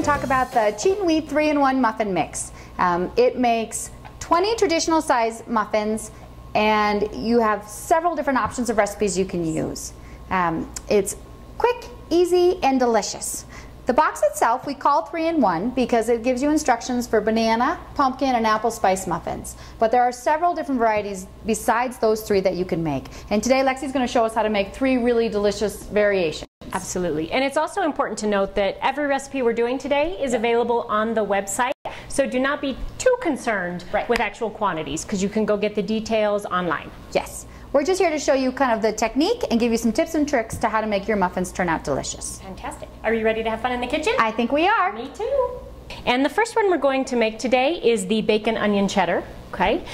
talk about the Cheatin'Wheat 3-in-1 muffin mix. It makes 20 traditional size muffins, and you have several different options of recipes you can use. It's quick, easy, and delicious. The box itself we call 3-in-1 because it gives you instructions for banana, pumpkin, and apple spice muffins. But there are several different varieties besides those three that you can make. And today Lexi's going to show us how to make 3 really delicious variations. Absolutely. And it's also important to note that every recipe we're doing today is available on the website. So do not be too concerned with actual quantities, because you can go get the details online. Yes. We're just here to show you kind of the technique and give you some tips and tricks to how to make your muffins turn out delicious. Fantastic. Are you ready to have fun in the kitchen? I think we are. Me too. And the first one we're going to make today is the bacon onion cheddar. Okay.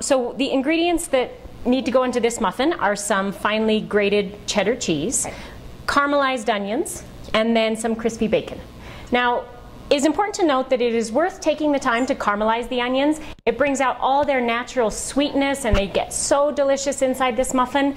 So the ingredients that need to go into this muffin are some finely grated cheddar cheese, caramelized onions, and then some crispy bacon. Now, it's important to note that it is worth taking the time to caramelize the onions. It brings out all their natural sweetness, and they get so delicious inside this muffin.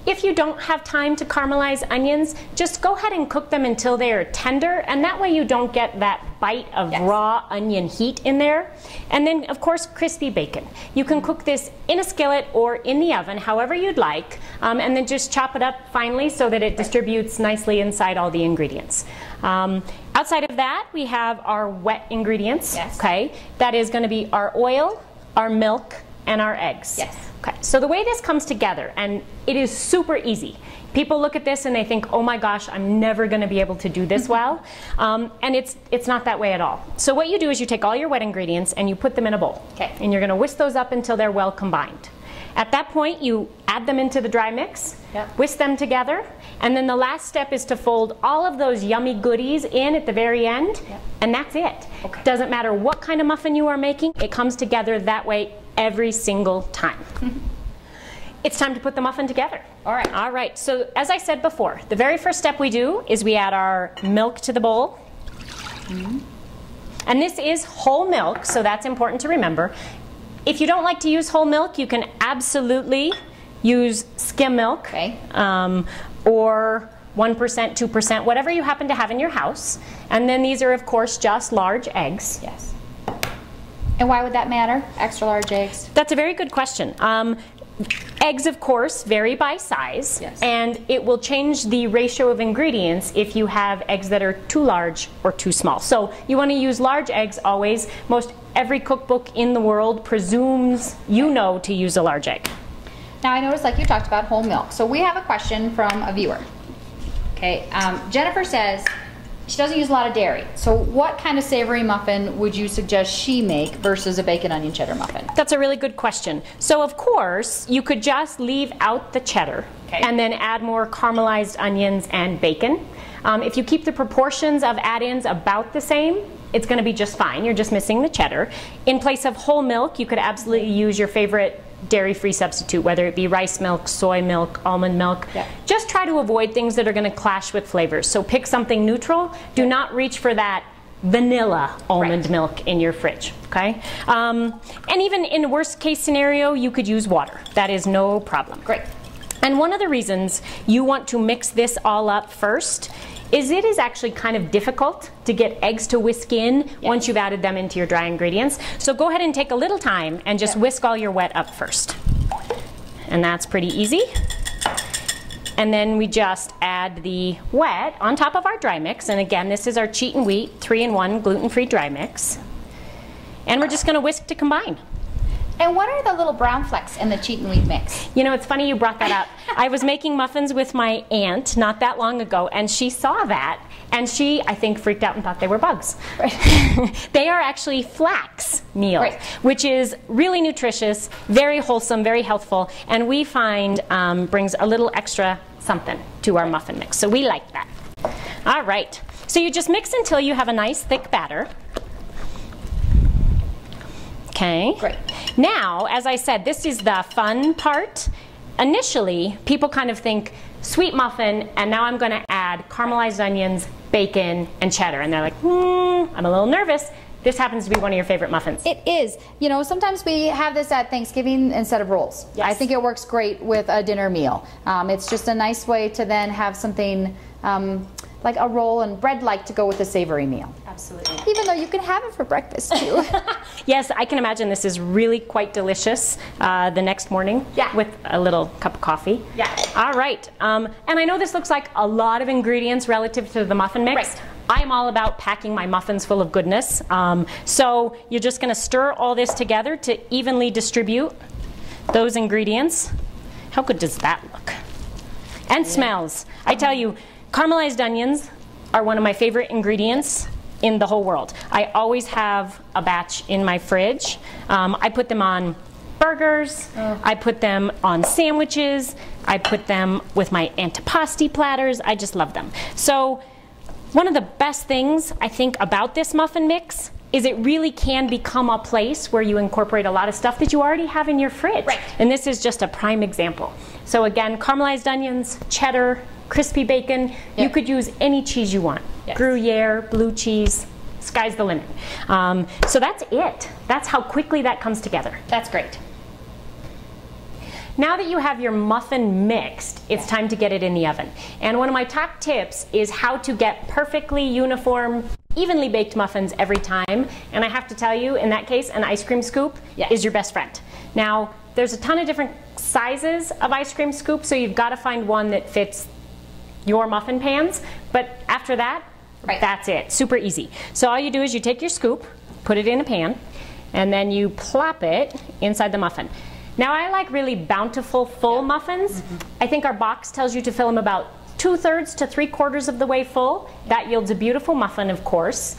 If you don't have time to caramelize onions, just go ahead and cook them until they are tender, and that way you don't get that bite of raw onion heat in there. And then, of course, crispy bacon. You can cook this in a skillet or in the oven, however you'd like, and then just chop it up finely so that it distributes nicely inside all the ingredients. Outside of that, we have our wet ingredients. Okay, that is going to be our oil, our milk, and our eggs. Okay, so the way this comes together, and it is super easy. People look at this and they think, oh my gosh, I'm never going to be able to do this well. And it's not that way at all. So what you do is you take all your wet ingredients and you put them in a bowl. And you're going to whisk those up until they're well combined. At that point, you add them into the dry mix, whisk them together, and then the last step is to fold all of those yummy goodies in at the very end, and that's it. Doesn't matter what kind of muffin you are making, it comes together that way every single time. It's time to put the muffin together. All right, so as I said before, the very first step we do is we add our milk to the bowl. And this is whole milk, so that's important to remember. If you don't like to use whole milk, you can absolutely use skim milk, or 1%, 2%, whatever you happen to have in your house. And then these are, of course, just large eggs. And why would that matter, extra large eggs? That's a very good question. Eggs, of course, vary by size, and it will change the ratio of ingredients if you have eggs that are too large or too small. So you want to use large eggs always. Most every cookbook in the world presumes you know to use a large egg. Now I noticed, like you talked about, whole milk. So we have a question from a viewer. Jennifer says she doesn't use a lot of dairy. So what kind of savory muffin would you suggest she make versus a bacon onion cheddar muffin? That's a really good question. So of course, you could just leave out the cheddar and then add more caramelized onions and bacon. If you keep the proportions of add-ins about the same, it's going to be just fine. You're just missing the cheddar. In place of whole milk, you could absolutely use your favorite dairy-free substitute, whether it be rice milk, soy milk, almond milk. Just try to avoid things that are going to clash with flavors. So pick something neutral. Do not reach for that vanilla almond milk in your fridge. And even in worst case scenario, you could use water. That is no problem. And one of the reasons you want to mix this all up first is it is actually kind of difficult to get eggs to whisk in once you've added them into your dry ingredients. So go ahead and take a little time and just whisk all your wet up first. And that's pretty easy. And then we just add the wet on top of our dry mix. And again, this is our Cheatin'Wheat 3-in-1 gluten-free dry mix. And we're just going to whisk to combine. And what are the little brown flecks in the Cheatin'Wheat mix? You know, it's funny you brought that up. I was making muffins with my aunt not that long ago, and she saw that, and she, I think, freaked out and thought they were bugs. They are actually flax meal, which is really nutritious, very wholesome, very healthful, and we find brings a little extra something to our muffin mix. So we like that. All right. So you just mix until you have a nice thick batter. Now, as I said, this is the fun part. Initially, people kind of think sweet muffin, and now I'm going to add caramelized onions, bacon, and cheddar. And they're like, I'm a little nervous. This happens to be one of your favorite muffins. It is. You know, sometimes we have this at Thanksgiving instead of rolls. I think it works great with a dinner meal. It's just a nice way to then have something like a roll and bread-like to go with a savory meal. Absolutely. Even though you can have it for breakfast too. Yes, I can imagine this is really quite delicious the next morning with a little cup of coffee. Yeah. All right. And I know this looks like a lot of ingredients relative to the muffin mix. Right. I'm all about packing my muffins full of goodness. So you're just going to stir all this together to evenly distribute those ingredients. How good does that look? And smells. I tell you, caramelized onions are one of my favorite ingredients in the whole world. I always have a batch in my fridge. I put them on burgers, I put them on sandwiches, I put them with my antipasti platters. I just love them. So one of the best things I think about this muffin mix is it really can become a place where you incorporate a lot of stuff that you already have in your fridge. Right. And this is just a prime example. So again, caramelized onions, cheddar, crispy bacon. Yep. You could use any cheese you want. Yes. Gruyere, blue cheese, sky's the limit. So that's it. That's how quickly that comes together. That's great. Now that you have your muffin mixed, it's time to get it in the oven. And one of my top tips is how to get perfectly uniform, evenly baked muffins every time. And I have to tell you, in that case, an ice cream scoop is your best friend. Now, there's a ton of different sizes of ice cream scoops, so you've got to find one that fits your muffin pans. But after that, that's it. Super easy. So all you do is you take your scoop, put it in a pan, and then you plop it inside the muffin. Now I like really bountiful, full muffins. I think our box tells you to fill them about 2/3 to 3/4 of the way full. That yields a beautiful muffin, of course.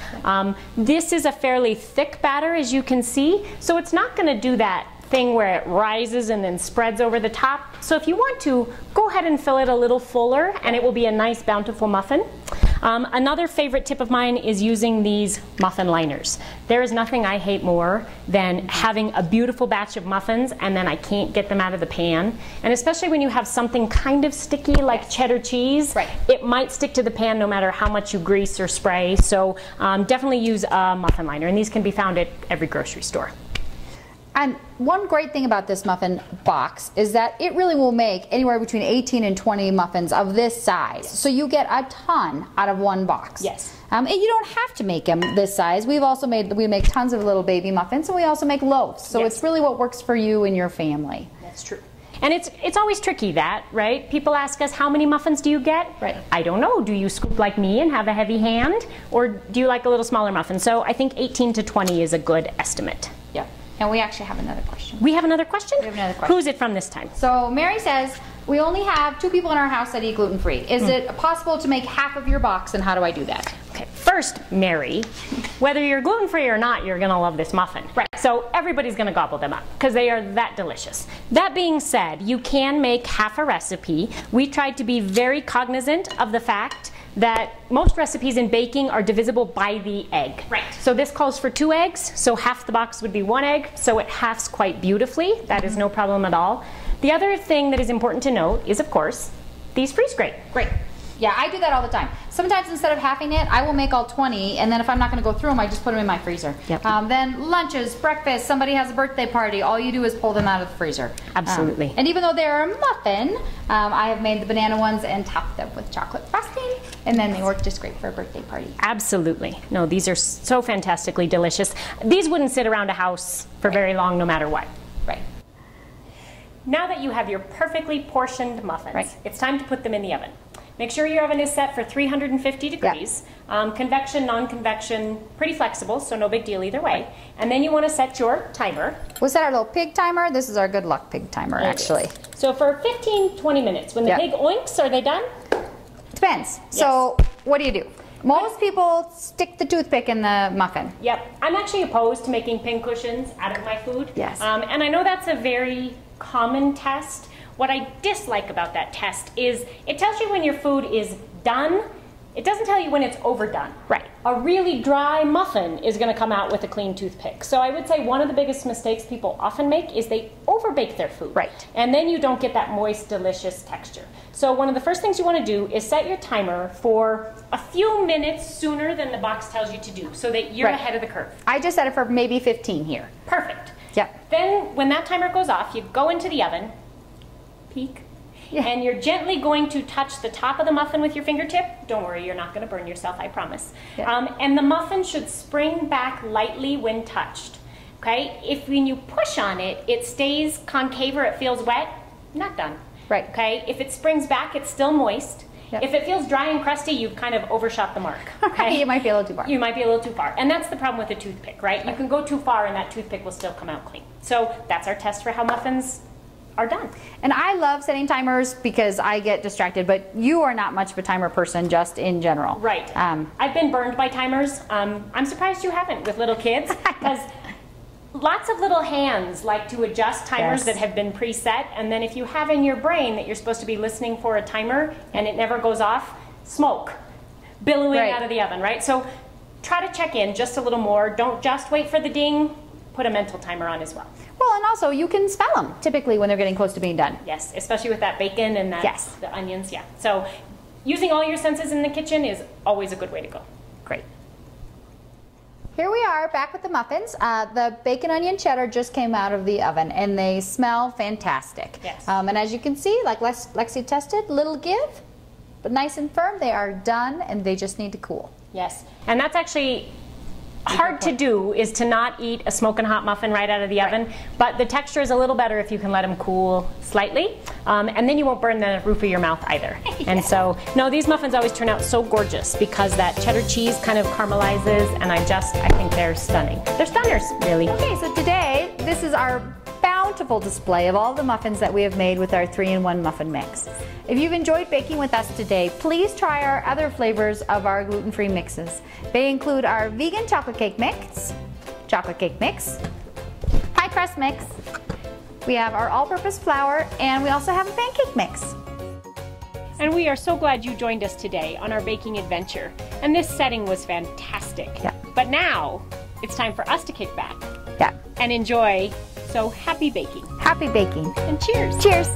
This is a fairly thick batter, as you can see, so it's not going to do that thing where it rises and then spreads over the top. So if you want to, go ahead and fill it a little fuller and it will be a nice bountiful muffin. Another favorite tip of mine is using these muffin liners. There is nothing I hate more than having a beautiful batch of muffins and then I can't get them out of the pan. And especially when you have something kind of sticky like cheddar cheese, it might stick to the pan no matter how much you grease or spray. So definitely use a muffin liner, and these can be found at every grocery store. And one great thing about this muffin box is that it really will make anywhere between 18 and 20 muffins of this size. So you get a ton out of one box. Yes. And you don't have to make them this size. We make tons of little baby muffins, and we also make loaves. So it's really what works for you and your family. That's true. And it's always tricky, right? People ask us, how many muffins do you get? Right. I don't know. Do you scoop like me and have a heavy hand? Or do you like a little smaller muffin? So I think 18 to 20 is a good estimate. Yeah. And we actually have another question. We have another question? We have another question. Who's it from this time? So Mary says, we only have 2 people in our house that eat gluten-free. Is it possible to make half of your box, and how do I do that? Okay, first, Mary, whether you're gluten-free or not, you're gonna love this muffin. Right. So everybody's gonna gobble them up because they are that delicious. That being said, you can make half a recipe. We tried to be very cognizant of the fact that most recipes in baking are divisible by the egg. Right. So this calls for 2 eggs, so half the box would be 1 egg, so it halves quite beautifully. That is no problem at all. The other thing that is important to note is, of course, these freeze great. Great. Yeah, I do that all the time. Sometimes instead of halving it, I will make all 20, and then if I'm not going to go through them, I just put them in my freezer. Yep. Then lunches, breakfast, somebody has a birthday party, all you do is pull them out of the freezer. Absolutely. And even though they're a muffin, I have made the banana ones and topped them with chocolate frosting, and then they work just great for a birthday party. Absolutely. No, these are so fantastically delicious. These wouldn't sit around a house for very long no matter what. Right. Now that you have your perfectly portioned muffins, it's time to put them in the oven. Make sure your oven is set for 350 degrees. Convection, non-convection, pretty flexible, so no big deal either way. And then you want to set your timer. Was that our little pig timer? This is our good luck pig timer, actually. So for 15-20 minutes. When the pig oinks, are they done? Depends. Yes. So what do? Most people stick the toothpick in the muffin. Yep. I'm actually opposed to making pincushions out of my food. Yes. And I know that's a very common test. What I dislike about that test is it tells you when your food is done. It doesn't tell you when it's overdone. Right. A really dry muffin is going to come out with a clean toothpick. So I would say one of the biggest mistakes people often make is they overbake their food. Right. And then you don't get that moist, delicious texture. So one of the first things you want to do is set your timer for a few minutes sooner than the box tells you to do so that you're ahead of the curve. I just set it for maybe 15 here. Perfect. Yep. Then when that timer goes off, you go into the oven, peek. Yeah. And you're gently going to touch the top of the muffin with your fingertip. Don't worry, you're not going to burn yourself, I promise. Yeah. And the muffin should spring back lightly when touched. Okay? If when you push on it, it stays concave or it feels wet, not done. Right. Okay? If it springs back, it's still moist. Yep. If it feels dry and crusty, you've kind of overshot the mark. Okay? You might be a little too far. You might be a little too far. And that's the problem with a toothpick, right? You can go too far and that toothpick will still come out clean. So that's our test for how muffins are done. And I love setting timers because I get distracted, but you are not much of a timer person just in general. Right. I've been burned by timers. I'm surprised you haven't with little kids, because lots of little hands like to adjust timers that have been preset, and then if you have in your brain that you're supposed to be listening for a timer and it never goes off, smoke billowing out of the oven, right? So try to check in just a little more. Don't just wait for the ding. Put a mental timer on as well. Well, and also you can smell them typically when they're getting close to being done. Yes, especially with that bacon and that the onions, yeah. So using all your senses in the kitchen is always a good way to go. Great. Here we are back with the muffins. The bacon onion cheddar just came out of the oven and they smell fantastic. Yes. And as you can see, like Lexi tested, little give, but nice and firm. They are done and they just need to cool. Yes, and that's actually hard to do, is to not eat a smoking hot muffin right out of the oven, but the texture is a little better if you can let them cool slightly, and then you won't burn the roof of your mouth either. And so, no, these muffins always turn out so gorgeous because that cheddar cheese kind of caramelizes, and I think they're stunning. They're stunners, really. Okay, so today, this is our bountiful display of all the muffins that we have made with our 3-in-1 muffin mix. If you've enjoyed baking with us today, please try our other flavors of our gluten-free mixes. They include our vegan chocolate cake mix, pie crust mix, we have our all-purpose flour, and we also have a pancake mix. And we are so glad you joined us today on our baking adventure. And this setting was fantastic. Yeah. But now, it's time for us to kick back Yeah. and enjoy. So happy baking. Happy baking. And cheers. Cheers.